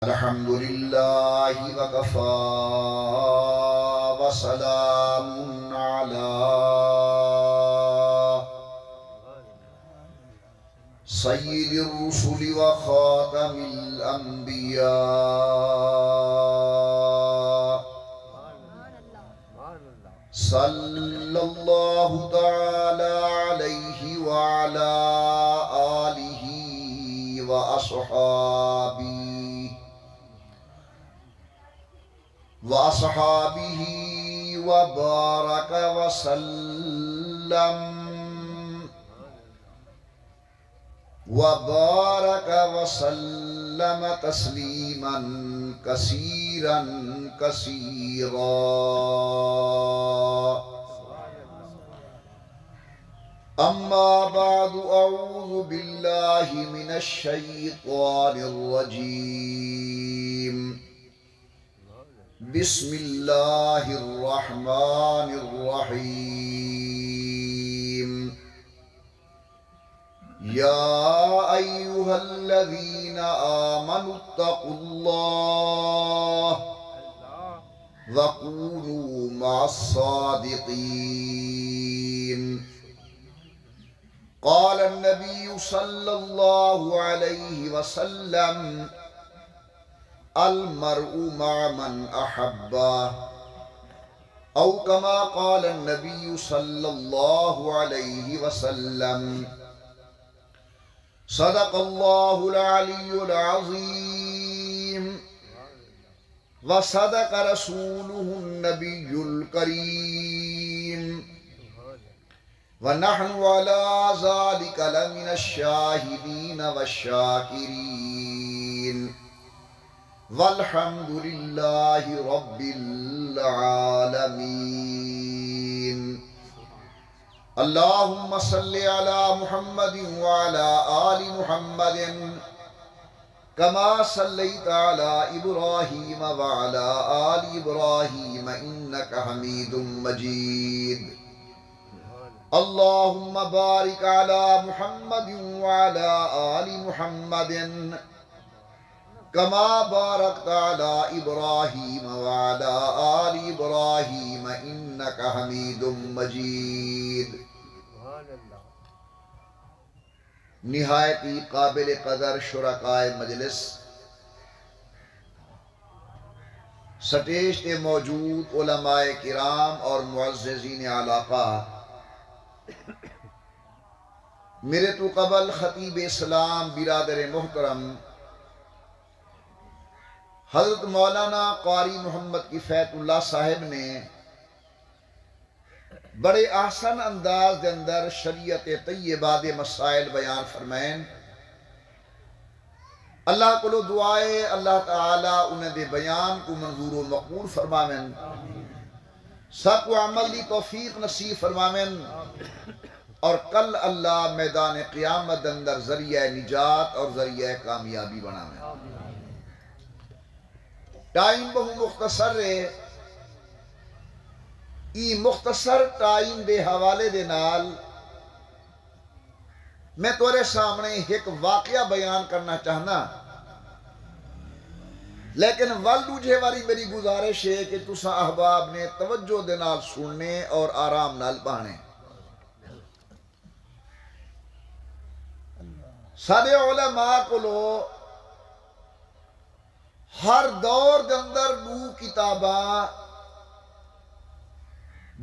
الحمد لله وكفى وسلام على سيد الرسل وخاتم الأنبياء صلى الله تعالى عليه وعلى آله وأصحابه وبارك وسلم تسليما كثيرا كثيرا. أما بعد، أعوذ بالله من الشيطان الرجيم. بسم الله الرحمن الرحيم. يا أيها الذين آمنوا اتقوا الله وكونوا مع الصادقين. قال النبي صلى الله عليه وسلم: المرء مع من أحب، أو كما قال النبي صلى الله عليه وسلم. صدق الله العلي العظيم وصدق رسوله النبي الكريم، ونحن على ذلك لمن الشاهدين والشاكرين، والحمد لله رب العالمين. اللهم صل على محمد وعلى آل محمد كما صليت على إبراهيم وعلى آل إبراهيم إنك حميد مجيد. اللهم بارك على محمد وعلى آل محمد كما باركت على إبراهيم وعلى آل إبراهيم إنك حميد مجيد. نہایتی قابل قدر شرکائے مجلس، سٹیج پہ موجود علماء کرام اور معززین علاقہ، میرے تو قبل خطیب اسلام برادر محترم حضرت مولانا قاری محمد کفایت اللہ صاحب نے بڑے احسن انداز دے اندر شریعت طیبہ دے مسائل بیان فرمائیں. اللہ کو دعائے اللہ تعالیٰ انہیں دے بیان کو منظور و مقبول فرمائیں، سب کو عمل دی توفیق نصیب فرمائیں، اور کل اللہ میدان قیامت اندر ذریعہ نجات اور ذریعہ کامیابی بنائیں. ٹائم بہو مختصر ہے، ای مختصر ٹائم دے حوالے دے نال میں تورے سامنے ایک واقعہ بیان کرنا چاہنا، لیکن والدوجہ واری میری گزارش ہے کہ تسا احباب نے توجہ دے نال سننے اور آرام نال پانے. سارے علماء کو لو ہر دور دے اندر دو کتاباں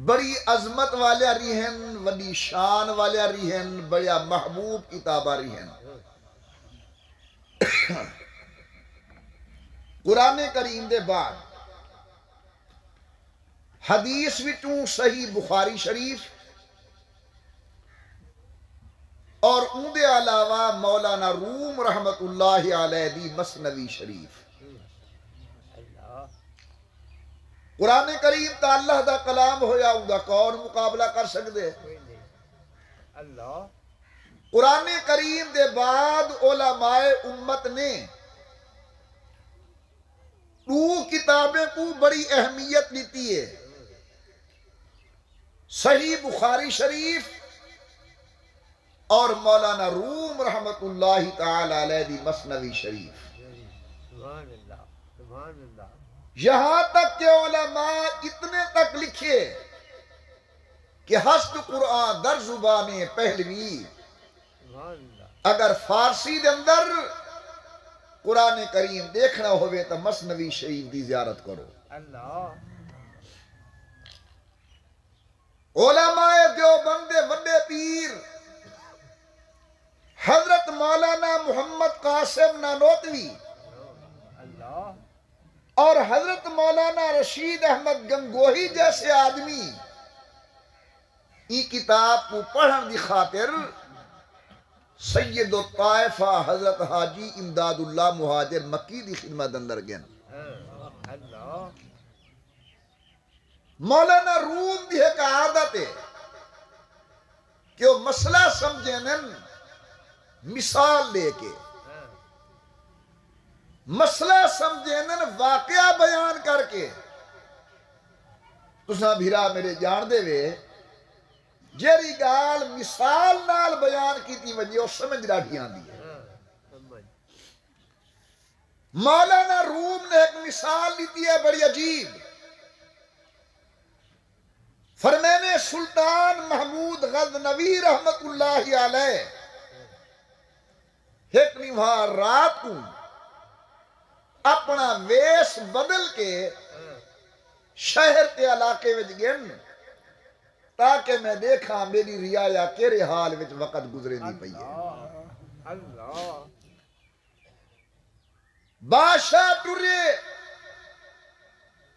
بڑی عظمت والے رہن، وڈی شان والے رہن، بڑا محبوب کتاباں رہن. قرآن کریم دے بعد حدیث وچوں صحیح بخاری شریف اور اون دے علاوہ مولانا روم رحمت اللہ علیہ دی مثنوی شریف. قرآن کریم تا اللہ دا کلام ہویا اون دا کون مقابلہ کر سکتے؟ قرآن کریم دے بعد علماء امت نے دو کتابیں کو بڑی اہمیت دیتی ہے، صحیح بخاری شریف اور مولانا روم رحمت اللہ تعالی علیہ دی مثنوی شریف. یہاں تک کہ علماء اتنے تک لکھے کہ حسب قرآن در زبان پہلوی اگر فارسی دے اندر قرآن کریم دیکھنا ہوئے تو مثنوی شریف دی زیارت کرو. علماء دیوبند وڈے پیر حضرت مولانا محمد قاسم نانوتوی اور حضرت مولانا رشید احمد گنگوہی جیسے آدمی ای کتاب کو پڑھن دی خاطر سید الطائفہ حضرت حاجی امداد اللہ مہاجر مکی دی خدمت اندر گن. مولانا روم دی ایک عادت ہے کہ وہ مسئلہ سمجھنن مثال لے کے مسئلہ سمجھنن واقعہ بیان کر کے. تساں بھیرا میرے جان دے وے جیری گال مثال نال بیان کی تھی وجہ وہ سمجھ راٹھی آندی ہے. مولانا روم نے ایک مثال لیتی ہے بڑی عجیب. فرمینے سلطان محمود غزنوی رحمت اللہ علیہ ایک نوہا رات کو اپنا ویس بدل کے شہر کے علاقے وچ گن تاکہ میں دیکھا میری رعایا کیرے حال وچ وقت گزرے دی پئی ہے. بادشاہ ٹرے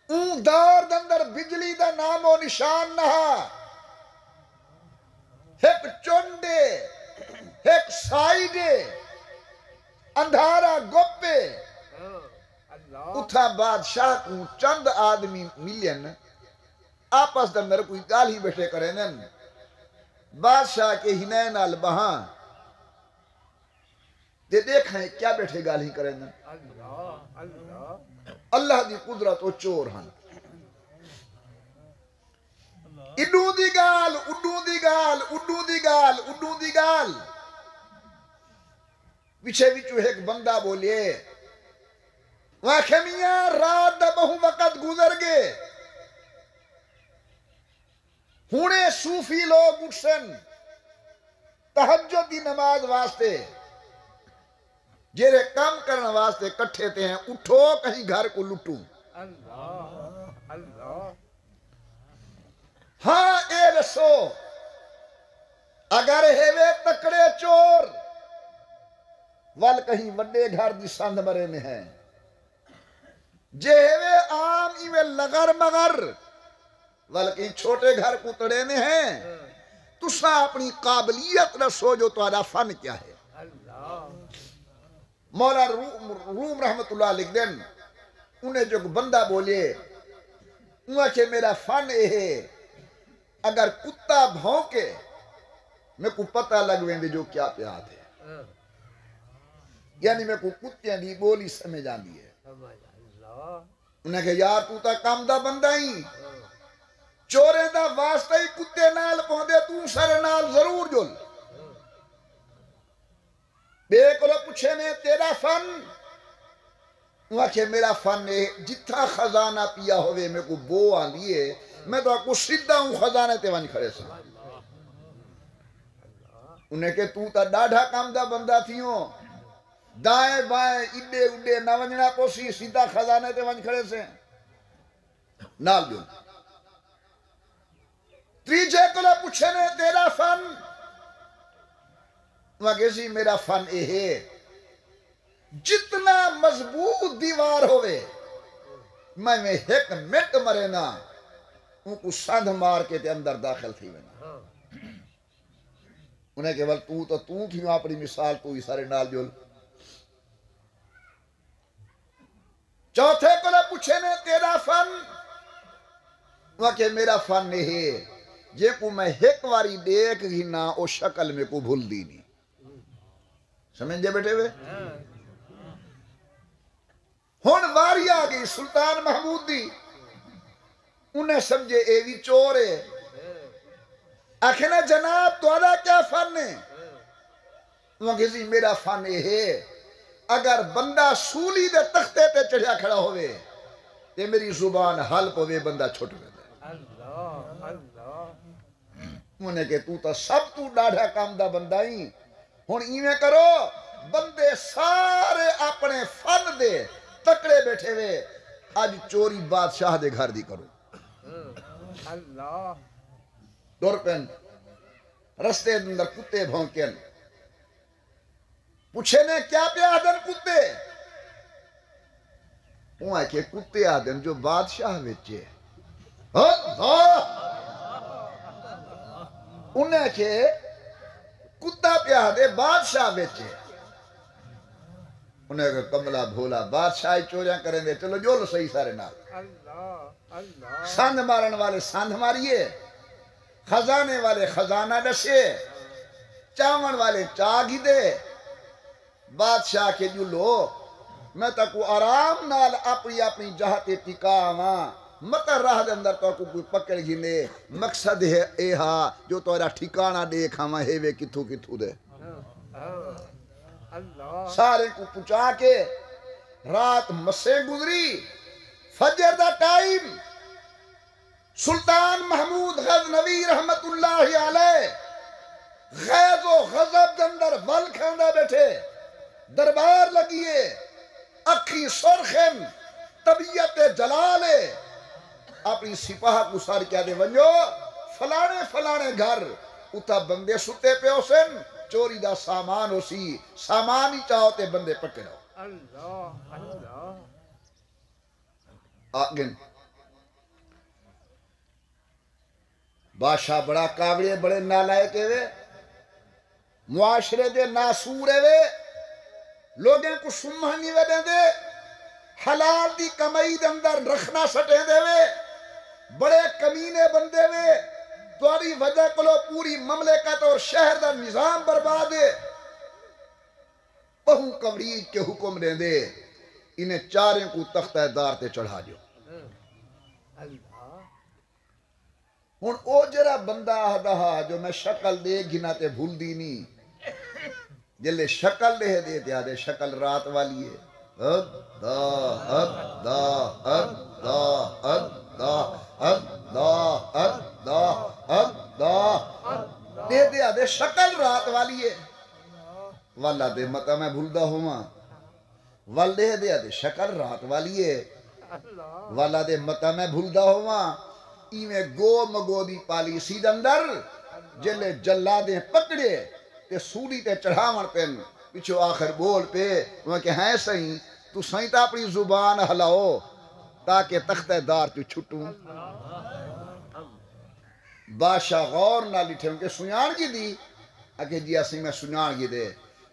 اون دور دندر بجلی دا نام و نشان نہا. ایک چونڈے ایک سائیڈے اندھارا گپے اتھا بادشاہ کو چند آدمی ملین آپس دندر کوئی گال ہی بیٹھے کریں. بادشاہ کے ہنائے نال بہاں دے دیکھیں کیا بیٹھے گال ہی کریں. اللہ دی قدرت و چور ہن. اڈو دی گال اڈو دی گال اڈو دی گال اڈو دی گال پیچھے وچو ایک بندہ بولے واکھے میاں رات دا بہو وقت گزر گئے ہونے صوفی لوگ اٹھسن تہجد دی نماز واسطے جیرے کام کرنے واسطے کٹھے تے ہیں اٹھو کہیں گھر کو لٹوں. ہاں اے رسو اگر ہے تکڑے چور وال کہیں وڈے گھر دی سندھ مرے میں ہیں جے ہے عام ایوے لگر مگر وال کہیں چھوٹے گھر کو تڑے میں ہیں. تسا اپنی قابلیت رسو جو تمہارا فن کیا ہے. مولا روم رحمت اللہ لکھ دیں انہیں جو بندہ بولے انہیں کہ میرا فن ہے اگر کتا بھونکے میں کو پتہ لگویں دے جو کیا پیات ہے. یعنی میں کو کتیاں دی بولی سمجھ آندی ہے. انہیں کہ یار تو تا کام دا بندہ ہی چورے دا واسطہ ہی کتے نال پہندے تو سر نال ضرور جل. بے کو پوچھے میں تیرا فن وہاں کہ میرا فن ہے جتھا خزانہ پیا ہوئے میں کو بو آن لیے میں تو کو سیدھا ہوں خزانہ تے وانی کھڑے سا. انہیں کہ تو تا ڈاڑھا کام دا بندہ تھیوں دائیں بائیں اڈے اڈے نہ ونجنا پوسی سیدھا خزانہ تے وانی کھڑے سے نال جو. تریجے کو پوچھے میں تیرا فن وہاں کسی میرا فن ہے جتنا مضبوط دیوار ہوئے میں ایک منٹ مرے نا ان کو سندھ مار کے تے اندر داخل تھی وینا. انہیں کہ تو تھیوں اپنی مثال تو ہی سارے نال جول. چوتھے کو پوچھے نے تیرا فن وہاں کہ میرا فن ہے جے کو میں ایک واری دیکھ گی نا او شکل میں کو بھول دی نہیں. سمجھے بیٹھے ہوئے ہون واری آگئی سلطان محمود دی. انہیں سمجھے اے وی چور ہے. آخنا جناب تمہارا کیا فن ہے؟ وہ کسی میرا فن ہے اگر بندہ سولی دے تختے تے چڑھیا کھڑا ہوئے تے میری زبان حل پوے بندہ چھوٹ گئے انہیں کہ تو سب تو ڈاڑھا کام دا بندہ ہی ہن ایویں کرو بندے سارے اپنے فن دے تکڑے بیٹھے ہوئے آج چوری بادشاہ دے گھر دی کرو دور پین رستے اندر کتے بھونکن پوچھے نے کیا پہ آدن کتے وہ ہے کہ کتے آدن جو بادشاہ وچے انہیں کہ کتا پہ آدھے بادشاہ وچے انہیں کہ کملا بھولا بادشاہ چوریاں کریں دے چلو جو لو صحیح سارے نال ساندھ مارن والے ساندھ ماریے خزانے والے خزانہ ڈسے چاون والے چاگی دے بادشاہ کے جو لو میں تکو آرام نال اپنی اپنی جہتے ٹکا آواں مطر راہ دے اندر تو کوئی پکڑ گھنے مقصد ہے اے ہاں جو تورا ٹھکانہ دیکھا ہاں ہیوے کتھو کتھو دے سارے کو پچا کے رات مسے گزری فجر دا ٹائم سلطان محمود غزنوی رحمت اللہ علیہ غیظ و غضب دندر ول کھاندہ بیٹھے دربار لگیے اکھی سرخن طبیعت جلالے اپنی سپاہ کو سار کیا دے ونجو فلانے فلانے گھر اتا بندے ستے پہ اسن چوری دا سامان ہو سی سامان ہی چاہتے بندے پکڑو آگن بادشاہ بڑا کاوڑے بڑے نالائے کے وے معاشرے دے ناسورے وے لوگیں کو سمہنی وے دے دے حلال دی کمائی دے اندر رکھنا سٹے دے وے بڑے کمینے بندے وے دواری وجہ کلو پوری مملکت اور شہر دا نظام برباد ہے بہو کبریج کے حکم دے دے انہیں چاریں کو تختہ دار تے چڑھا جو ہن او جرا بندہ آدھا جو میں شکل دے گھنا تے بھول دی نہیں جلے شکل دے دے دیا دے شکل رات والی ہے دے دیا دے شکل رات والی ہے والا دے مطا میں بھول دا ہوں وال دے دیا دے شکل رات والی ہے والا دے مطا میں بھول دا ہوں ایویں گو مگو دی پالیسی دندر جلے جلا دے پکڑے تے سولی تے چڑھاون پین پچھو آخر بول پہ وہ کہ ہیں سہی تو سہی تا اپنی زبان ہلاؤ تاکہ تختہ دار تو چھٹوں بادشاہ غور نہ لٹھے ان کے سنیان کی دی اکہ جی اسی میں سنیان کی دے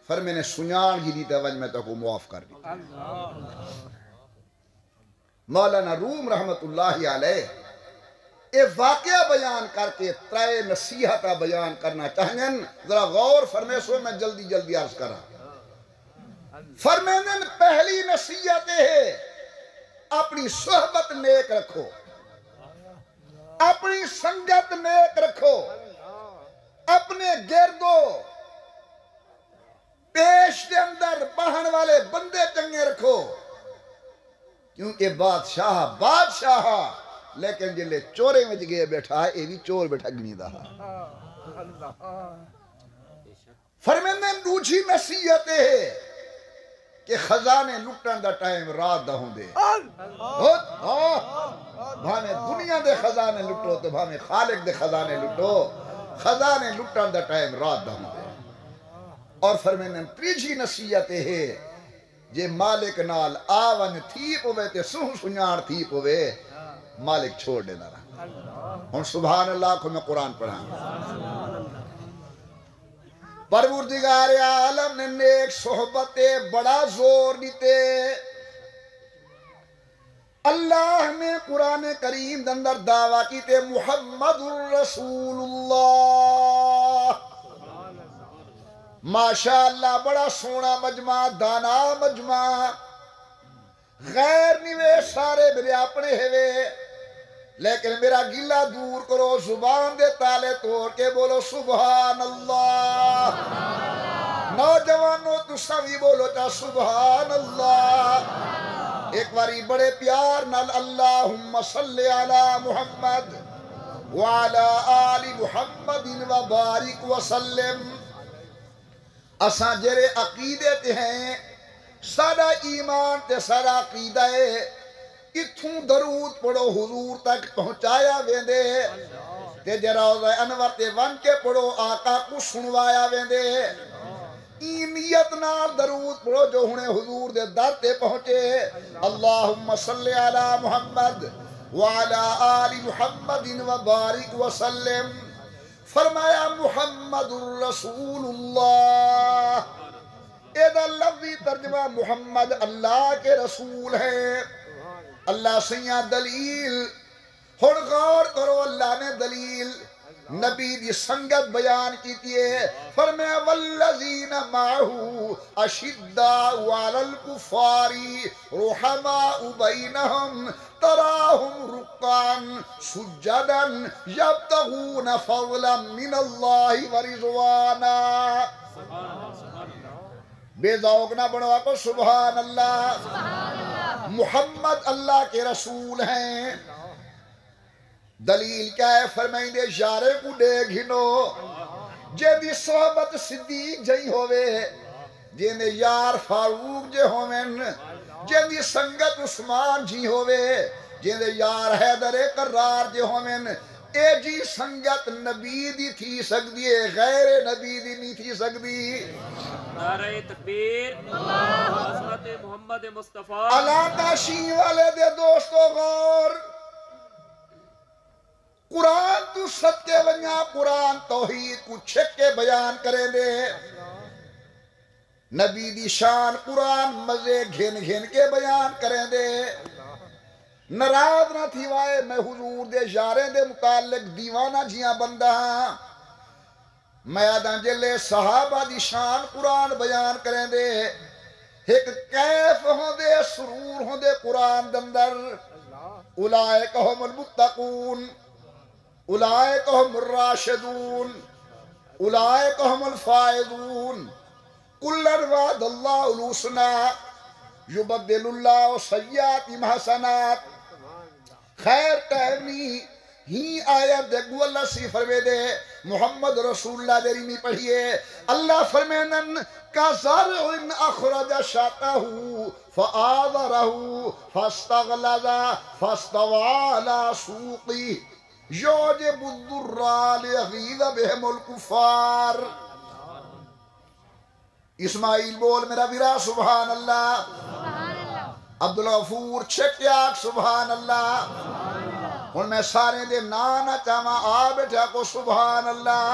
پھر میں نے سنیان کی دی توجہ میں تو کو معاف کر دی مولانا روم رحمت اللہ علیہ اے واقعہ بیان کر کے ترائے نصیحتہ بیان کرنا چاہیں ذرا غور فرمے سو میں جلدی جلدی عرض کر رہا فرمینے پہلی نصیحت ہے اپنی صحبت نیک رکھو اپنی سنگت نیک رکھو اپنے گردو پیش کے اندر بہن والے بندے چنگے رکھو کیونکہ بادشاہ لیکن جلے چورے میں جگہ بیٹھا ہے یہ بھی چور بیٹھا گنی دا فرمینے دوچھی نصیحت ہے کہ خزانے لٹن دا ٹائم رات دا ہوں دے بھانے دنیا دے خزانے لٹو تو بھانے خالق دے خزانے لٹو خزانے لٹن دا ٹائم رات دا ہوں دے اور فرمینے تریجی نصیحت ہے جے مالک نال آون تھی پوے تے سنیار تھی پوے مالک چھوڑ دینا رہا ہوں سبحان اللہ کو میں قرآن پڑھا پروردگار عالم نے نیک صحبت بڑا زور دیتے اللہ نے قرآن کریم اندر دعویٰ کیتے محمد الرسول اللہ ماشاءاللہ بڑا سونا مجمع دانا مجمع غیر نیوے سارے میرے اپنے ہوئے لیکن میرا گلہ دور کرو زبان دے تالے توڑ کے بولو سبحان اللہ نوجوانوں تسا بھی بولو چا سبحان اللہ. ایک باری بڑے پیار نال اللہم صلی علی محمد وعلی آل محمد وبارک وسلم. اساں جرے عقیدے تے ہیں سارا ایمان تے سارا عقیدہ ہے اتھوں درود پڑھو حضور تک پہنچایا ویندے تے جروضہ انور تے ون کے پڑھو آقا کو سنوایا ویندے. نیت نال درود پڑھو جو ہنے حضور دے در تے پہنچے. اللہم صلی علی محمد وعلی آل محمد وبارک وسلم. فرمایا محمد الرسول اللہ. ایدہ لفظی ترجمہ محمد اللہ کے رسول ہے. اللہ سیاں دلیل ہن غور کرو. اللہ نے دلیل نبی دی سنگت بیان کی ہے. فرمایا والذین معہو اشداء علی الکفار رحماء بینہم تراہم رکعا سجدا یبتغون فضلا من اللہ ورضوانا. بے ذوق نہ بنو آپ سبحان اللہ. محمد اللہ کے رسول ہیں. دلیل کیا ہے؟ فرمائیں دے اشارے کو دے گھنو جے دی صحبت صدیق جئی ہوئے جے نے یار فاروق جے ہوئن جے دی سنگت عثمان جی ہوئے جے نے یار حیدر قرار جے ہوئن. اے جی سنگت نبی دی تھی سکتی ہے غیر نبی دی نہیں تھی سکتی. نعرہ تکبیر حضرت محمد مصطفیٰ. علاقہ شیع والے دے دوستو غور. قرآن تو سب کے ونیا قرآن توحید کو چھک کے بیان کریں دے. نبی دی شان قرآن مزے گھن گھن کے بیان کریں دے. ناراض نہ تھی وائے میں حضور دے اشارے دے متعلق دیوانہ جیاں بندہ ہاں. میں آدھاں جلے صحابہ دی شان قرآن بیان کریں دے. ایک کیف ہوں دے سرور ہوں دے قرآن دندر. اولائک ہم المتقون اولئک هم الراشدون اولئک هم الفائزون کلا وعد اللہ الحسنى یبدل اللہ سیئات حسنات. خیر ٹہمی ہی آیت دیکھو اللہ سی فرمے دے محمد رسول اللہ دیری میں پڑھئے. اللہ فرمینن کا زرع اخرج شاطہ فآذرہ فاستغلظ فاستوى على سوقه یوجب الضر لیغیظ بہم الکفار. اسماعیل بول میرا ویرا سبحان اللہ. عبدالغفور چھکیاک سبحان اللہ. ہن میں سارے دے نانا چاہاں آ بیٹھا کو سبحان اللہ.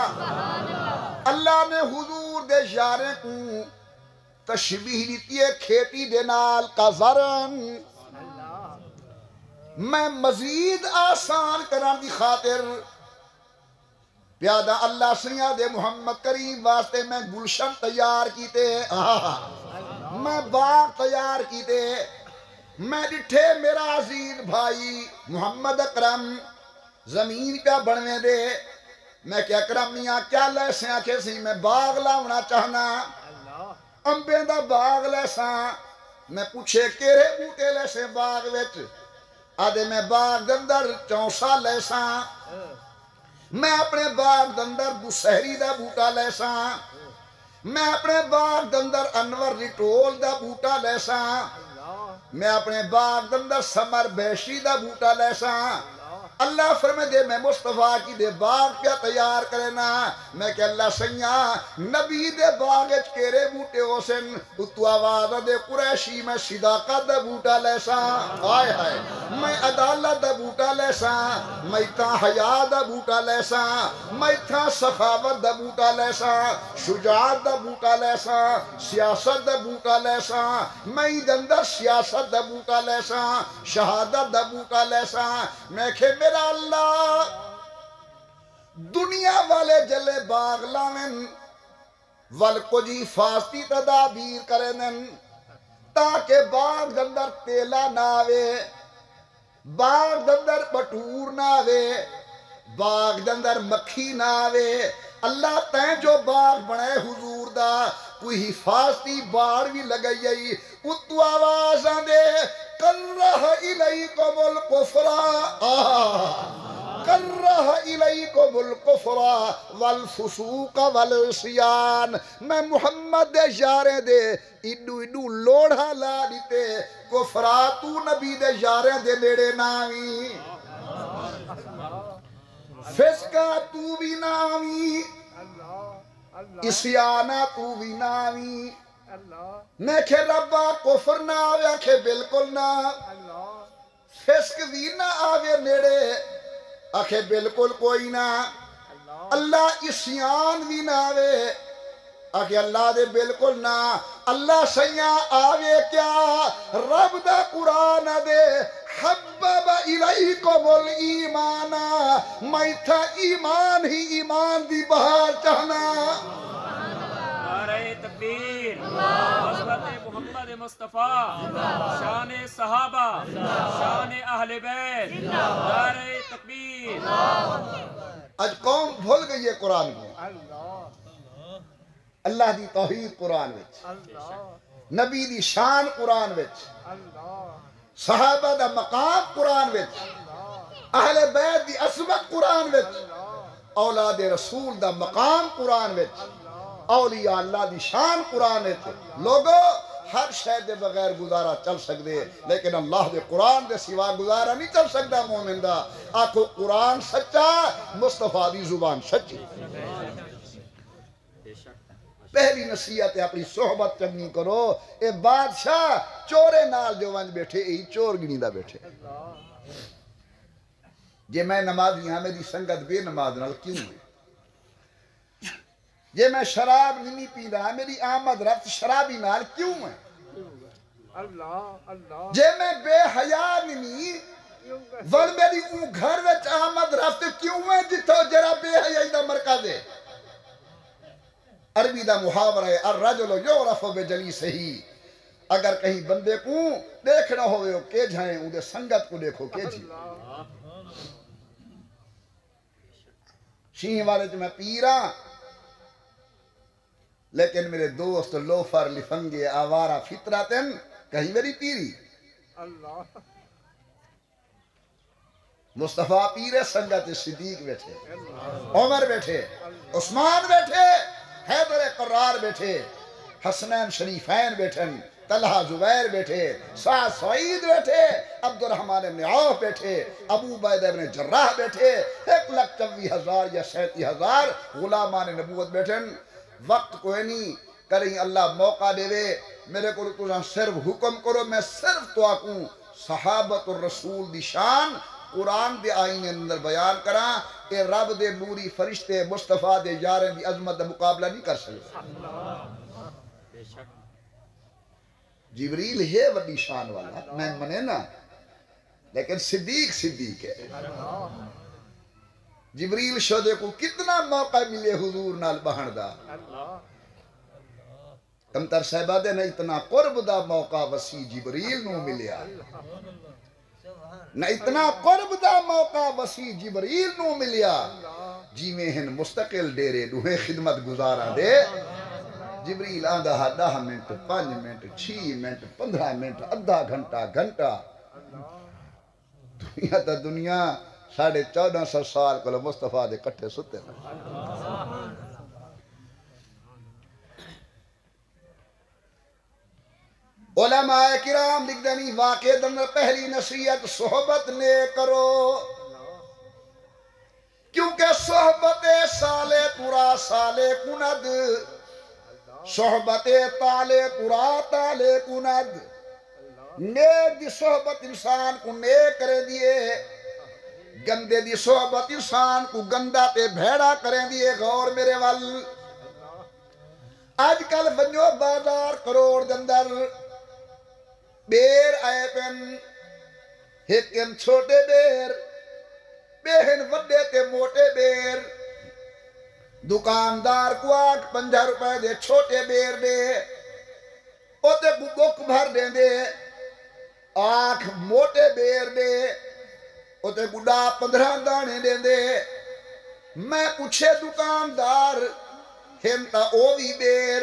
اللہ نے حضور دے اشارے کو تشبیہ دیتی ہے کھیتی دے نال کا زرن. میں مزید آسان کران دی خاطر پیادہ اللہ سیاں دے محمد کریم واسطے میں گلشن تیار کیتے. میں باغ تیار کیتے. میں ڈٹھے میرا عزیز بھائی محمد اکرم زمین پہ بڑھنے دے. میں کہ اکرم میاں کیا لیسے آکھے سی میں باغ لاؤنا چاہنا. امبے دا باغ لیسا. میں پوچھے کیرے بوٹے لیسے باغ ویچ. آدھے میں باغ دندر 4 سال لیسا. میں اپنے باغ دندر بسہری دا بوٹا لیسا. میں اپنے باغ دندر انور ریٹول دا بوٹا لیسا. میں اپنے باغ دندر سمر بیشی دا بوٹا لیسا. اللہ فرمے دے میں مصطفیٰ کی دے باغ کیا تیار کرنا. میں کہ اللہ سیاں نبی دے باغ اچ کیرے بوٹے ہو سن. اتو آواز دے قریشی میں صداقت دا بوٹا لیسا. آئے آئے میں عدالت دا بوٹا لیسا. میں تھا حیا دا بوٹا لیسا. میں تھا سخاوت دا بوٹا لیسا. شجاعت دا بوٹا لیسا. سیاست دا بوٹا لیسا. میں دندر سیاست دا بوٹا لیسا. شہادت دا بوٹا لیسا. میں کہ میرا اللہ دنیا والے جلے باغ لاویں والکجی فاستی تدابیر کرنن تاکہ باغ دندر تیلا نہ آوے. باغ دندر پٹور نہ آوے. باغ دندر مکھی نہ آوے. اللہ تین جو باغ بنائے حضور دا کوئی حفاظتی باڑ بھی لگائی جائی اتو آواز آندے کرہ الیکم الکفر کرہ الیکم الکفر والفسوق والعصیان میں محمد دے یارے دے ایڈو لوڑا لا دیتے کفرا تو نبی دے یارے دے نیڑے ناوی فسقہ تو بھی ناوی اسیانہ تو بھی ناوی میں کہ ربا کفر نہ آوے کہ بالکل نہ فسق بھی نہ آوے نیڑے آکھے بالکل کوئی نہ اللہ اسیان بھی نہ آوے آکھے اللہ دے بالکل نہ اللہ سیاں آوے کیا رب دا قرآن دے حبب الیکم الایمان میں تھا ایمان ہی ایمان دی بہار چاہنا نعرہ تکبیر حضرت محمد مصطفیٰ شان صحابہ شان اہل بیت نعرہ تکبیر آج قوم بھول گئی ہے قرآن کو اللہ دی توحید قرآن وچ نبی دی شان قرآن وچ صحابہ دا مقام قرآن وچ اہل بیت دی عظمت قرآن وچ اولاد رسول دا مقام قرآن وچ اولیاء اللہ دی شان قرآن وچ لوگو ہر شے دے بغیر گزارا چل سکدے لیکن اللہ دے قرآن دے سوا گزارا نہیں چل سکدا مومن دا آکھو قرآن سچا مصطفیٰ دی زبان سچی پہلی نصیحت ہے اپنی صحبت چنگی کرو اے بادشاہ چورے نال جو ونج بیٹھے ای چور گنی دا بیٹھے جے میں نمازی ہاں میری سنگت بے نماز نال کیوں ہے جے میں شراب نہیں پیدا ہاں میری آمد رفت شرابی نال کیوں ہے جے میں بے حیا نہیں ول میری اون گھر وچ آمد رفت کیوں ہے جتھو جرا بے حیائی دا مرکز ہے عربی دا محاورہ ہے الرجل یعرف بجلیسہ اگر کہیں بندے کو دیکھنا ہوئے ہو کہ جائیں ان دے سنگت کو دیکھو کہ جی شیئں والے جو میں پیرا لیکن میرے دوست لوفر لفنگے آوارہ فطراتن کہیں میری پیری مصطفیٰ پیرے سنگت صدیق بیٹھے عمر بیٹھے عثمان بیٹھے حیدر قرار بیٹھے حسنین شریفین بیٹھن طلحہ زبیر بیٹھے سعد سعید بیٹھے عبد الرحمن بن عوف بیٹھے ابو عبیدہ بن جراح بیٹھے 1,24,000 یا 37,000 غلامان نبوت بیٹھن وقت کوئی نہیں کریں اللہ موقع دے وے میرے کو تو صرف حکم کرو میں صرف تو آکوں صحابت الرسول دی شان قرآن دے آئین اندر بیان کراں کہ رب دے نوری فرشتے مصطفیٰ دے یاریں دی عظمت دا مقابلہ نہیں کر سکتے جبریل ہے وڈی شان والا میں منے نا لیکن صدیق ہے جبریل شہدے کو کتنا موقع ملے حضور نال بہن دا کمتر صاحبہ دے نا اتنا قرب دا موقع وسیع جبریل نو ملیا نہ اتنا قرب دا موقع وسیع جبریل نو ملیا جی میں ہن مستقل ڈیرے دوہے خدمت گزارا دے جبریل آندہ 10 منٹ 5 منٹ 6 منٹ 15 منٹ ادھا گھنٹہ دنیا تا دنیا 1450 سال کو مصطفیٰ دے کٹھے ستے علماء کرام لکھ دنی واقع دن پہلی نصیحت صحبت نے کرو کیونکہ صحبت سالے پورا سالے کند صحبت تالے پورا تالے کند نیک دی صحبت انسان کو نیک کرے دیے گندے دی صحبت انسان کو گندہ تے بھیڑا کرے دیے غور میرے وال آج کل ونجو بازار کروڑ دندر بیر آئے پن ہکن چھوٹے بیر بہن وڈے تے موٹے بیر دکاندار کو 50 روپے دے چھوٹے بیر دے اوتے کو بک بھر دیں دے آنکھ موٹے بیر دے اوتے کو 15 دانے دیں دے میں پوچھے دکاندار ہم تا اووی بیر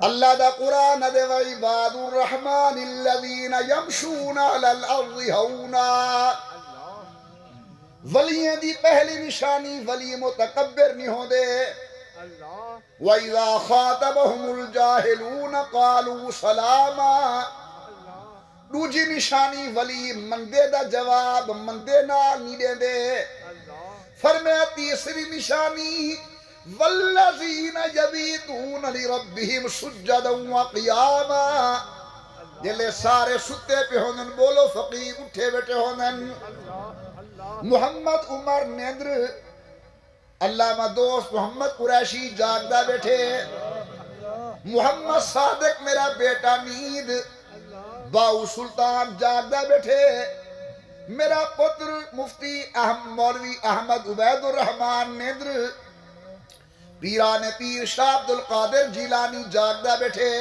اللہ دا قرآن دے وعباد الرحمن الذین یمشون علی الارض ہونا ولییں دی پہلی نشانی ولی متکبر نہیں ہوں دے وَإِذَا خَاطَبَهُمُ الْجَاهِلُونَ قَالُوا سَلَامًا دوجی نشانی ولی مندے دا جواب مندے نہ نہیں دے فرمایا تیسری نشانی وَالَّذِينَ يَبِيتُونَ لِرَبِّهِمْ سُجَّدًا وَقِيَامًا جلے سارے ستے پہ ہونن بولو فقیر اٹھے بیٹھے ہونن محمد عمر نیندر علامہ دوست محمد قریشی جاگدہ بیٹھے محمد صادق میرا بیٹا نیند باؤ سلطان جاگدہ بیٹھے میرا پتر مفتی مولوی احمد عبید الرحمن نیندر پیران پیر شاہ عبد القادر جیلانی جاگدہ بیٹھے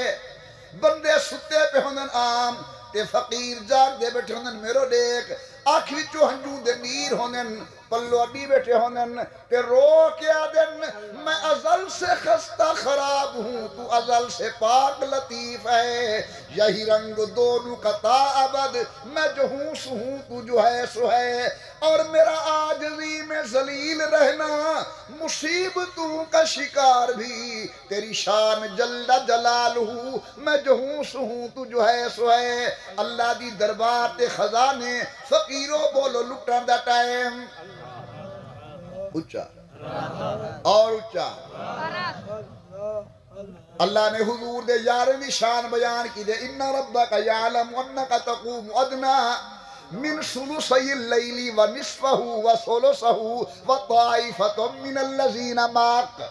بندے ستے پہ ہونن عام تے فقیر جاگ دے بیٹھے ہونن میرو دیکھ آخری چو ہنجو دے نیر ہونن پلو اڈی بیٹھے ہونن تے رو کے آدن میں ازل سے خستہ خراب ہوں تو ازل سے پاک لطیف ہے یہی رنگ دونوں کا تا ابد میں جو ہوں سو ہوں تو جو ہے سو ہے اور میرا عاجزی میں ذلیل رہنا مصیبتوں کا شکار بھی تیری شان جل جلالہ میں جو ہوں سو ہوں تو جو ہے سو ہے اللہ دی دربار تے خزانے فقیروں بولو لٹان دا ٹائم اچھا اور اچھا اللہ نے حضور دے یارمی شان بیان کی دے ان ربک یعلم انک تقوم ادنا من ثلثی اللیل و نصفہ و ثلثہ و طائفۃ من الذین معک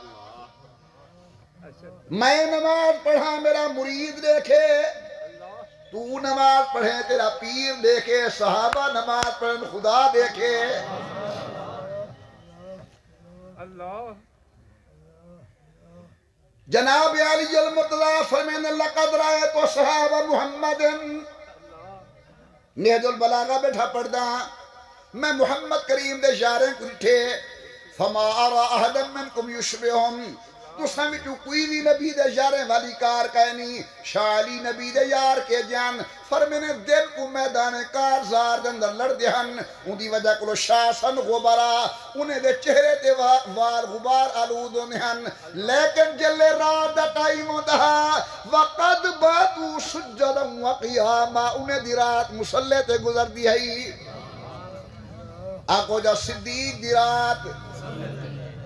میں نماز پڑھا میرا مرید دیکھے تو نماز پڑھے تیرا پیر دیکھے صحابہ نماز پڑھن خدا دیکھے جناب علی المرتضی فرمین لقد رأیت صحابہ محمد نہج البلاغہ بیٹھا پڑھدا میں محمد کریم دے شاریں کٹھے فما ارى احدا منکم یشبہم تو سمجھو کوئی بھی نبی دے یاریں والی کار کہنی شاہ علی نبی دے یار کے جان فرمینے دل کو میدان کارزار دے اندر لڑ دہن ان دی وجہ کلو شاہ سن غبارا انہیں دے چہرے تے وار غبار آلود ہن لیکن جلے رات دا ٹائم ہوتا وقد باتو سجدا وقیاما انہیں دی رات مسلح تے گزر دی ہے آقو جا صدیق دی رات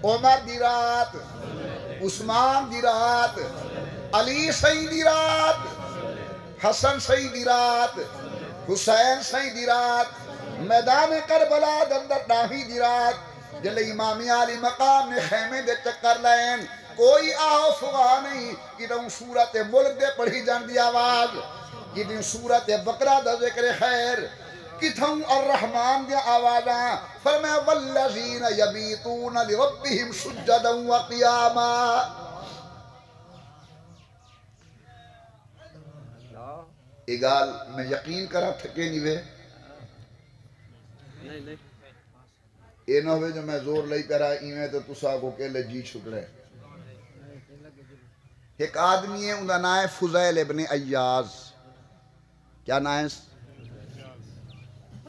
عمر دی رات عثمان دی رات علی سعید دی رات حسن سعید دی رات حسین سعید دی رات میدان کربلا دندر ڈاہی دی رات جلے امام علی مقام نے خیمے دے چکر لین کوئی آہو فغا نہیں کہ تم سورت ملک دے پڑھی جان دی آواز کہ تم سورت بقرہ دا ذکر خیر کتھوں الرحمن دیا آوازاں فرمایا والذین یبیتون لربہم سجدا وقیاما اگال میں یقین کرا تھکے نہیں وے اے نہ ہوئے جو میں زور لئی کرا ایویں تو تسا کو کہلے جی چھکڑے ایک آدمی ہے انہا نام ہے فضیل ابن ایاز کیا نام ہے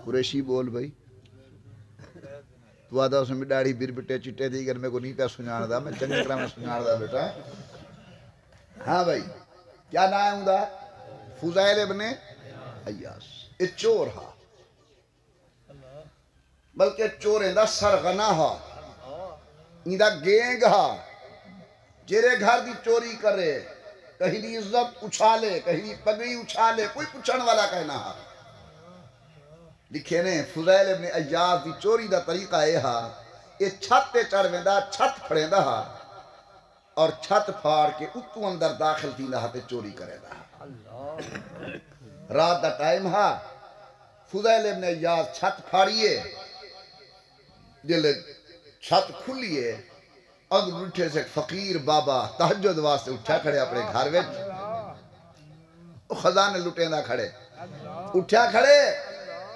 قریشی بول بھائی تو آدھا اس میں ڈاڑی بیر بٹے چٹے دی گر میں کو نہیں پہ سنجان دا میں چنگی طرح میں سنجان دا بیٹا ہاں بھائی کیا نام ہوں دا فضیل ابن ایاس یہ چور ہا بلکہ چور ہیں دا سرغنا ہا این دا گینگ ہا جیرے گھر دی چوری کرے کہیں دی عزت اچھالے کہیں دی پگڑی اچھالے کوئی پچھن والا کہنا ہا لکھے نے فضیل ابن ایاز دی چوری دا طریقہ اے ہا یہ چھت تے چڑھ ویندا چھت پھڑے دا ہا اور چھت پھاڑ کے اتو اندر داخل تھی نہ تے چوری کرے دا رات دا ٹائم ہا فضیل ابن ایاز چھت پھاڑیے جلے چھت کھلیے اندر اٹھے سے فقیر بابا تہجد واسطے اٹھا کھڑے اپنے گھر وچ خزانے لٹیندہ کھڑے اٹھا کھڑے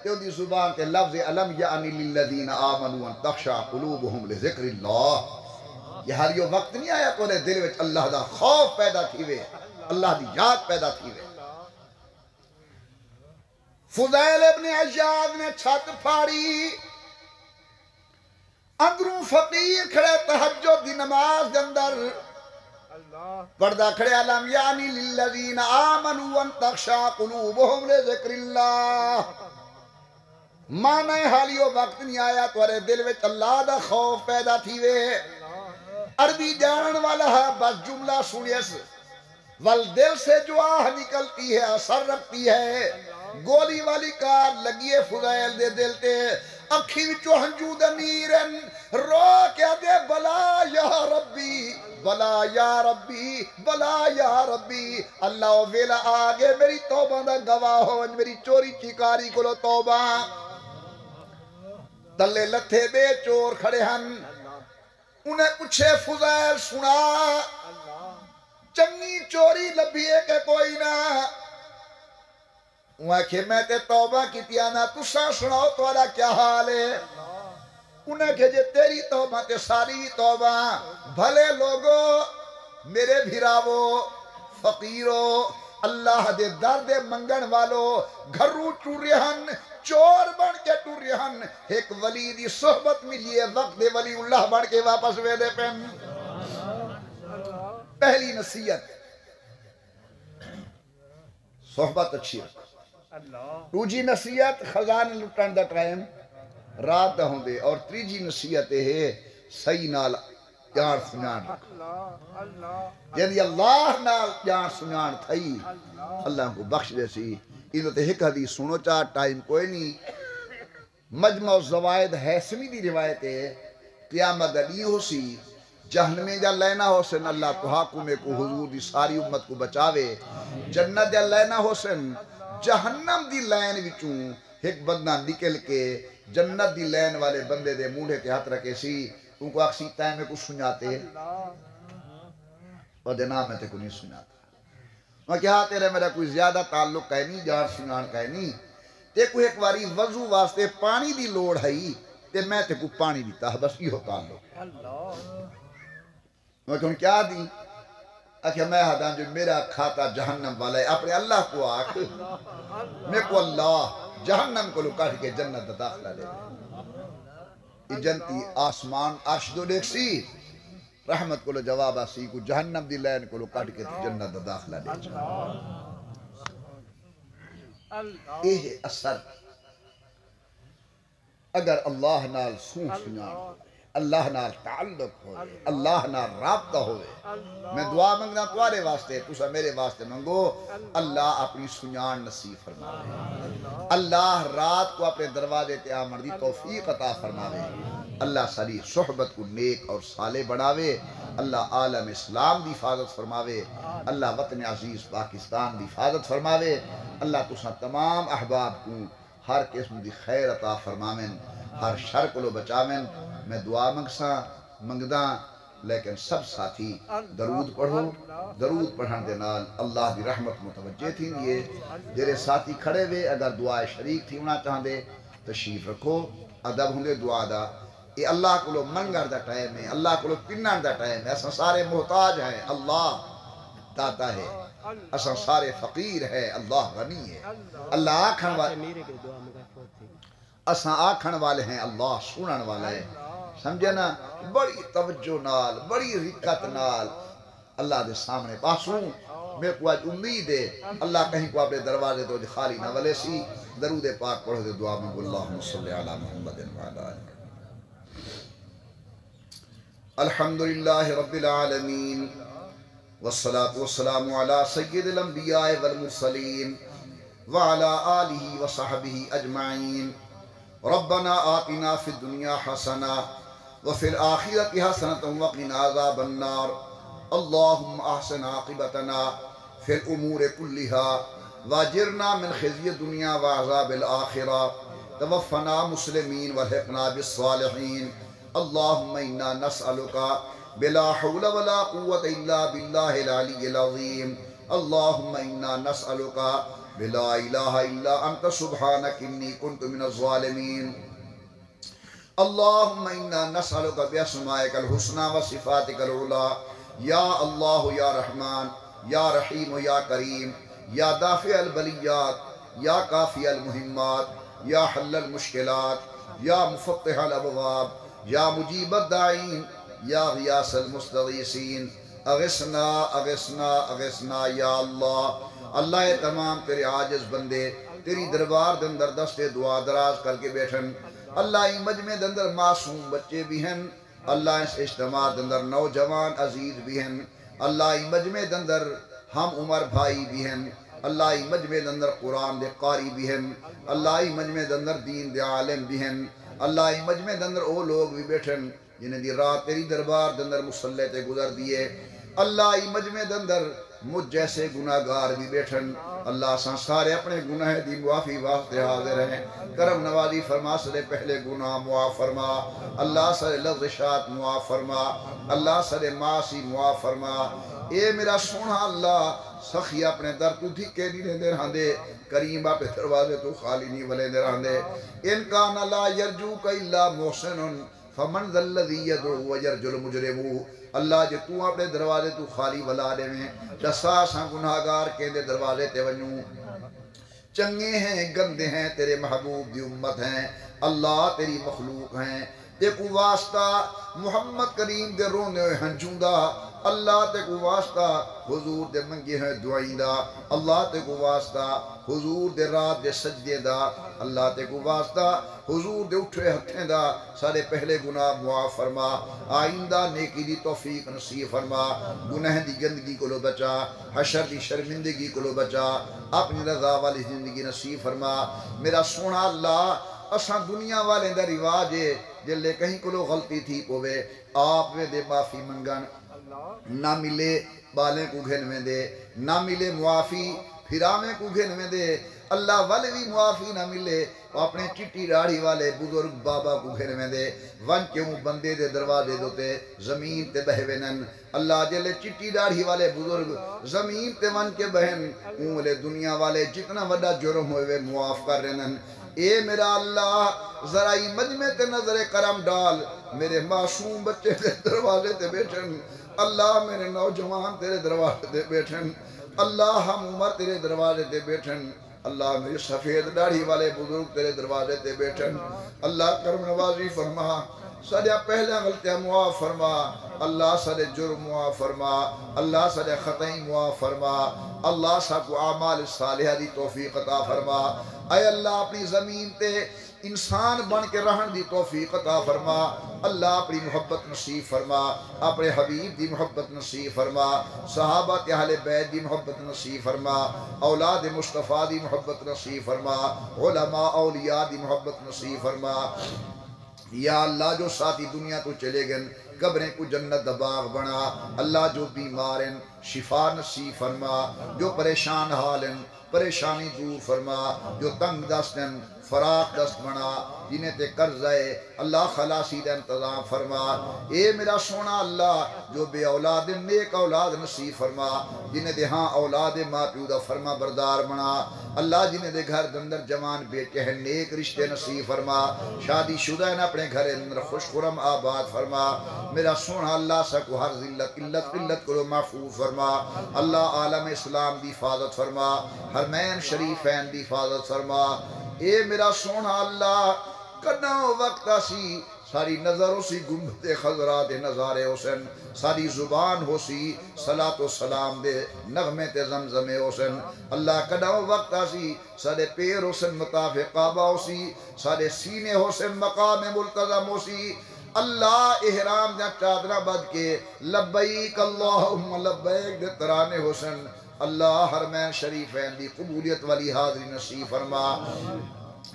کہ دی زبان کے لفظ علم یعنی للذین آمنوا ان تخشع قلوبہم لذکر اللہ یہ ہر یہ وقت نہیں آیا کونے دل وچ اللہ دا خوف پیدا تھی وے اللہ دی یاد پیدا تھی وے فضیل ابن عیاض نے چھت پھاڑی اندروں فقیر کھڑے تہجد دی نماز دے اندر پردہ کھڑے علم یعنی للذین آمنوا ان تخشع قلوبہم لذکر اللہ مانے حالیو وقت نہیں آیا تورے دل وچ اللہ دا خوف پیدا تھی وے عربی جانن والا ہے بس جملہ سنیس والدل سے جو آہ نکلتی ہے اثر رکھتی ہے گولی والی کار لگیے فضیل دے دل تے اکھی وچو ہنجو دے نیرن رو کیا دے بلا یا ربی بلا یا ربی بلا یا ربی اللہ ویلا آگے میری توبہ دا گواہ ہو میری چوری چیکاری کو لو توبہ تلے لتھے بے چور کھڑے ہن انہیں پوچھے فضیل سنا چنگی چوری لبھیے کہ کوئی نہ وہ کہ میں تے توبہ کی تیانا تسا سناؤ توڑا کیا حال ہے انہیں کہ جے تیری توبہ تے ساری توبہ بھلے لوگو میرے بھیراوو فقیرو اللہ دے درد منگن والو گھرو ٹوریہن چور بن کے ٹوریہن ایک ولی دی صحبت ملی ہے وقت دے ولی اللہ بن کے واپس وے دے پہن پہلی نصیحت صحبت اچھی رکھ دوجی نصیحت خزان لٹن دا ٹائم رات دا ہوں دے اور تریجی نصیحت ہے صحیح نال جان سنان رکھ یعنی اللہ نال جان سنان تھئی اللہ کو بخش دے سی انہوں تے ایک حدیث سنو چاہ ٹائم کوئی نہیں مجمع الزوائد حیثمی دی روایت ہے قیامت علی ہو سی جہنمی جا لینا حسن اللہ تو حاکم کو حضور دی ساری امت کو بچاوے جنت جا لینا حسن جہنم دی لین وچوں ایک بندہ نکل کے جنت دی لین والے بندے دے مونڈے تے ہاتھ رکھے سی ان کو اکسی تائیں میں کچھ سناتے اور جناب میں تے کو نہیں سناتا میں کہا تیرے میرا کوئی زیادہ تعلق کہہ نہیں جار سنان کہہ نہیں تے کوئی ایک واری وضو واسطے پانی دی لوڑ ہے تے میں تے کو پانی دیتا ہے بس یہ ہوتا تعلق میں کہوں کیا دی اکھا میں حدان جو میرا کھاتا جہنم والا ہے اپنے اللہ کو آکھ میں کو اللہ جہنم کو لکاٹ کے جنت داخلہ لے یہ جنتی آسمان عرشدو دیکھ سی رحمت کو لو جواب آسی کو جہنم دی لین کو لکاٹ کے جنت داخلہ لے یہ اثر اگر اللہ نال سون سنان اللہ نال تعلق ہوئے اللہ نال رابطہ ہوئے میں دعا منگنا تمہارے واسطے تسا میرے واسطے منگو اللہ اپنی سنان نصیب فرماوے اللہ رات کو اپنے دروازے تے آمر دی توفیق عطا فرماوے اللہ ساری صحبت کو نیک اور صالح بڑھاوے اللہ عالم اسلام دی حفاظت فرماوے اللہ وطن عزیز پاکستان دی حفاظت فرماوے اللہ تسا تمام احباب کو ہر قسم دی خیر عطا فرماویں ہر شر کو لو بچاویں میں دعا منگدا لیکن سب ساتھی درود پڑھو درود پڑھن دے نال اللہ دی رحمت متوجہ تھی یہ جیرے ساتھی کھڑے ہوئے اگر دعائے شریک تھی ہونا چاہن دے تشریف رکھو ادب ہوں دے دعا دا یہ اللہ کو لو منگر دا ٹائم ہے اللہ کو لو پنن دا ٹائم ہے ایسا سارے محتاج ہیں اللہ داتا ہے ایسا سارے فقیر ہے اللہ غنی ہے اللہ آکھن والے ایسا آکھن والے ہیں اللہ سنن والا ہے سمجھے نا بڑی توجہ نال بڑی رکت نال اللہ دے سامنے پاسوں میں کو آج امید ہے اللہ کہیں کو اپنے دروازے تو خالی نہ ولے سی درود پاک پڑھو دے دعا میں اللہم صلی علی محمد وعلا الحمدللہ رب العالمین والصلاة والسلام علی سید الانبیاء والمرسلین وعلا آلہ وصحبہ اجمعین ربنا آتنا فی الدنیا حسنہ وفي الآخرة حسنة وقنا عذاب النار اللهم أحسن عاقبتنا في الأمور كلها واجرنا من خزي الدنيا وعذاب الآخرة توفنا مسلمين والحقنا بالصالحين اللهم إنا نسألك بلا حول ولا قوة إلا بالله العلي العظيم اللهم إنا نسألك بلا إله إلا أنت سبحانك إني كنت من الظالمين اللهم إنا نسألك بأسمائك الحسنى وصفاتك العلى يا الله يا رحمن یا رحیم یا کریم یا دافع البلیات یا کافی المہمات یا حل المشکلات یا مفتح الابواب یا مجیب الداعین یا غیاث المستغیثین اغثنا اغثنا اغثنا یا اللہ۔ اللہ تمام تیرے عاجز بندے تیری دربار دے اندر دست دعا دراز کر کے بیٹھن۔ اللہ ای مجمع دے اندر معصوم بچے بھی ہیں، اللہ اس اجتماع دے اندر نوجوان عزیز بھی ہیں، اللہ ای مجمع دے اندر ہم عمر بھائی بھی ہیں، اللہ ای مجمع دے اندر قرآن دے قاری بھی ہیں، اللہ ای مجمع دے اندر دین دے عالم بھی ہیں، اللہ ای مجمع دے اندر او لوگ بھی بیٹھن جنہیں دی رات تیری دربار دے اندر مصلی تے گزر دیے، اللہ ای مجمع دے اندر مجھ جیسے گناہگار بھی بیٹھن، اللہ سان سارے اپنے گناہ دی معافی واسطے حاضر ہیں، کرم نوازی فرما سارے پہلے گناہ معاف فرما، اللہ سارے لغزشات معاف فرما، اللہ سارے معاصی معاف فرما۔ اے میرا سونا اللہ سخی اپنے در تو دھکے نہیں رہندے رہندے، کریم آپ دروازے تو خالی نہیں ولے دے رہندے، ان کان لا یرجوک الا محسن فمن ذا الذی یدعو ویرجو المجرمو۔ اللہ جے تو اپنے دروازے تو خالی ولا دے میں دسا ساں گناہگار کے دے دروازے تے ونجوں، چنگے ہیں گندے ہیں تیرے محبوب دی امت ہیں، اللہ تیری مخلوق ہیں، تے کو واسطہ محمد کریم دے رونے ہوئے ہنجوں دا، اللہ تے کو واسطہ حضور دے منگے ہیں دعائیں دا، اللہ تے کو واسطہ حضور دے رات دے سجدے دا، اللہ تے کو واسطہ حضور دے اٹھے ہتھیں دا، سارے پہلے گناہ معاف فرما، آئندہ نیکی دی توفیق نصیب فرما، گناہ دی گندگی کو لو بچا، حشر دی شرمندگی کو لو بچا، اپنی رضا والی زندگی نصیب فرما۔ میرا سونا اللہ اساں دنیا والے دا رواج ہے جلے کہیں کو لو غلطی تھی پوے آپ میں دے معافی منگن، نہ ملے بالیں کو گھن میں دے، نہ ملے معافی پھرامیں کو گھن میں دے، اللہ والے بھی معافی نہ ملے اپنے چٹی راڑھی والے بزرگ بابا کو گھن میں دے، ون کیوں بندے دے دروازے دوتے زمین تے بہوینن، اللہ جلے چٹی راڑھی والے بزرگ زمین تے ون کے بہن اونلے دنیا والے جتنا وڈا جرم ہوئے معاف کر رہنن۔ اے میرا اللہ ذرائی مجمع تے نظر کرم ڈال، میرے معصوم بچے تے دروازے تے بیٹھن، اللہ میرے نوجوان تیرے دروازے تے بیٹھن، اللہ ہم عمر تیرے دروازے تے بیٹھن، اللہ میرے سفید داڑھی والے بزرگ تیرے دروازے تے بیٹھن، اللہ کرم نوازی فرما، سارے پہلے غلطیاں معاف فرما، اللہ سارے جرم معاف فرما، اللہ سارے خطائیں معاف فرما، اللہ ساکو اعمال صالحہ دی توفیق عطا فرما، اے اللہ اپنی زمین تے انسان بن کے رہن دی توفیق عطا فرما، اللہ اپنی محبت نصیب فرما، اپنے حبیب دی محبت نصیب فرما، صحابہ تے اہل بیت دی محبت نصیب فرما، اولاد مصطفیٰ دی محبت نصیب فرما، علماء اولیاء دی محبت نصیب فرما۔ یا اللہ جو ساتھی دنیا تو چلے گن قبریں کو جنت باغ بنا، اللہ جو بیمارن شفا نصیب فرما، جو پریشان حالن پریشانی دور فرما، جو تنگ دستن فراق دست بنا، جنہیں تے قرض ہے اللہ خلاصی دا انتظام فرما۔ اے میرا سونا اللہ جو بے اولاد نیک اولاد نصیب فرما، جنہیں دے ہاں اولاد ماں پیو دا فرما بردار بنا، اللہ جنہیں دے گھر دندر جوان بیٹے ہیں نیک رشتے نصیب فرما، شادی شدہ ہیں اپنے گھر اندر خوش خرم آباد فرما۔ میرا سونا اللہ سکو ہر ذلت قلت کو محفوظ فرما، اللہ عالم اسلام دی حفاظت فرما، حرمین شریفین دی حفاظت فرما۔ اے میرا سونا اللہ کنا وقت اسی ساری نظر ہو سی گنبد خضرا دے نظارے حسن، ساری زبان ہو سی صلاۃ و سلام دے نغمے تے زمزم حسن، اللہ کنا وقت اسی سارے پیر حسن مطاف کعبہ ہو سی، سارے سینے حسن مقام ملتظم ہو سی، اللہ احرام جا چادرہ بد کے لبیک اللہم لبیک دے ترانے حسن، اللہ حرمین شریفین دی قبولیت والی حاضری نصیب فرما۔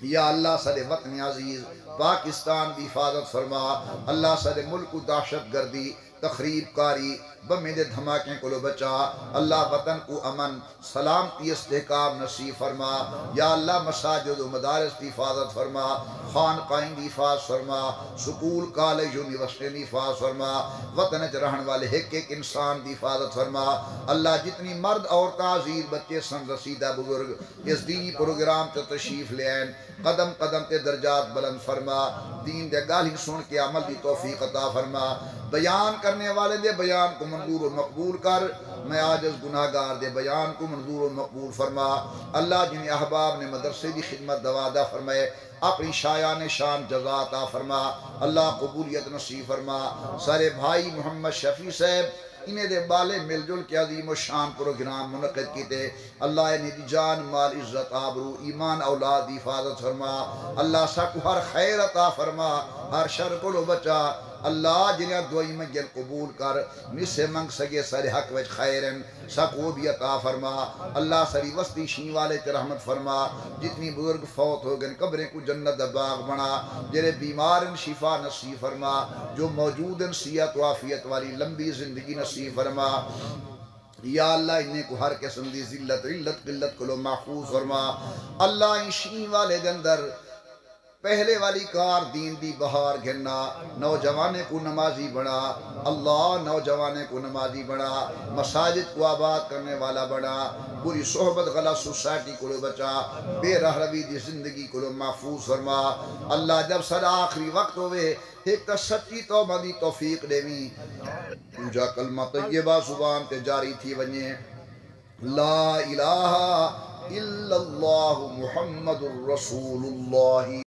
یا اللہ سارے وطن عزیز پاکستان دی حفاظت فرما، اللہ سارے ملک کو دہشت گردی تخریب کاری بمیں دے دھماکیں کو لو بچا، اللہ وطن کو امن سلامتی استحکام نصیب فرما، یا اللہ مساجد و مدارس کی حفاظت فرما، خانقاہیں دی حفاظت فرما، سکول کالج یونیورسٹی دی حفاظت فرما، وطن چ رہن والے ایک ایک انسان دی حفاظت فرما، اللہ جتنی مرد عورتیں عزیز بچے سن رسیدہ بزرگ اس دینی پروگرام تے تشریف لے آئیں، قدم قدم تے درجات بلند فرما، دین دے گالیں سن کے عمل دی توفیق عطا فرما، بیان کر کرنے والے دے بیان کو منظور و مقبول کر، میں عاجز گناہگار دے بیان کو منظور و مقبول فرما۔ اللہ جن احباب نے مدرسے دی خدمت دوادہ فرمائے، اپنی شایان شان جزا عطا فرما، اللہ قبولیت نصیب فرما۔ سارے بھائی محمد شفیع صاحب انہیں دے بالے مل جل کے عظیم و شان پروگرام منعقد کیتے، اللہ انہیں دی جان مال عزت آبرو ایمان اولاد دی حفاظت فرما، اللہ سکو ہر خیر عطا فرما، ہر شر کو لو بچا، اللہ جنہیں دعائی منگل قبول کر، نسے منگ سگے سارے حق وچ خیرن سکو بھی عطا فرما، اللہ ساری وسطی شین والے تے رحمت فرما، جتنی بزرگ فوت ہو گئے قبریں کو جنت دا باغ بنا، جنہیں بیمارن شفا نصیب فرما، جو موجودن صحت و عافیت والی لمبی زندگی نصیب فرما، یا اللہ انہیں کو ہر قسم دی ذلت علت قلت کو لو محفوظ فرما، اللہ ان شین والے دے اندر پہلے والی کار دین دی بہار گھننا، نوجوانے کو نمازی بنا، اللہ نوجوانے کو نمازی بنا، مساجد کو آباد کرنے والا بنا، بری صحبت غلط سوسائٹی کو لو بچا، بے رہ روی دی زندگی کو لو محفوظ فرما، اللہ جب سر آخری وقت ہوئے ایک تا سچی توبہ دی توفیق دیویں، پوجا کلمہ طیبہ زبان تے جاری تھی ونیے، لا الہ الا اللہ محمد الرسول اللہ۔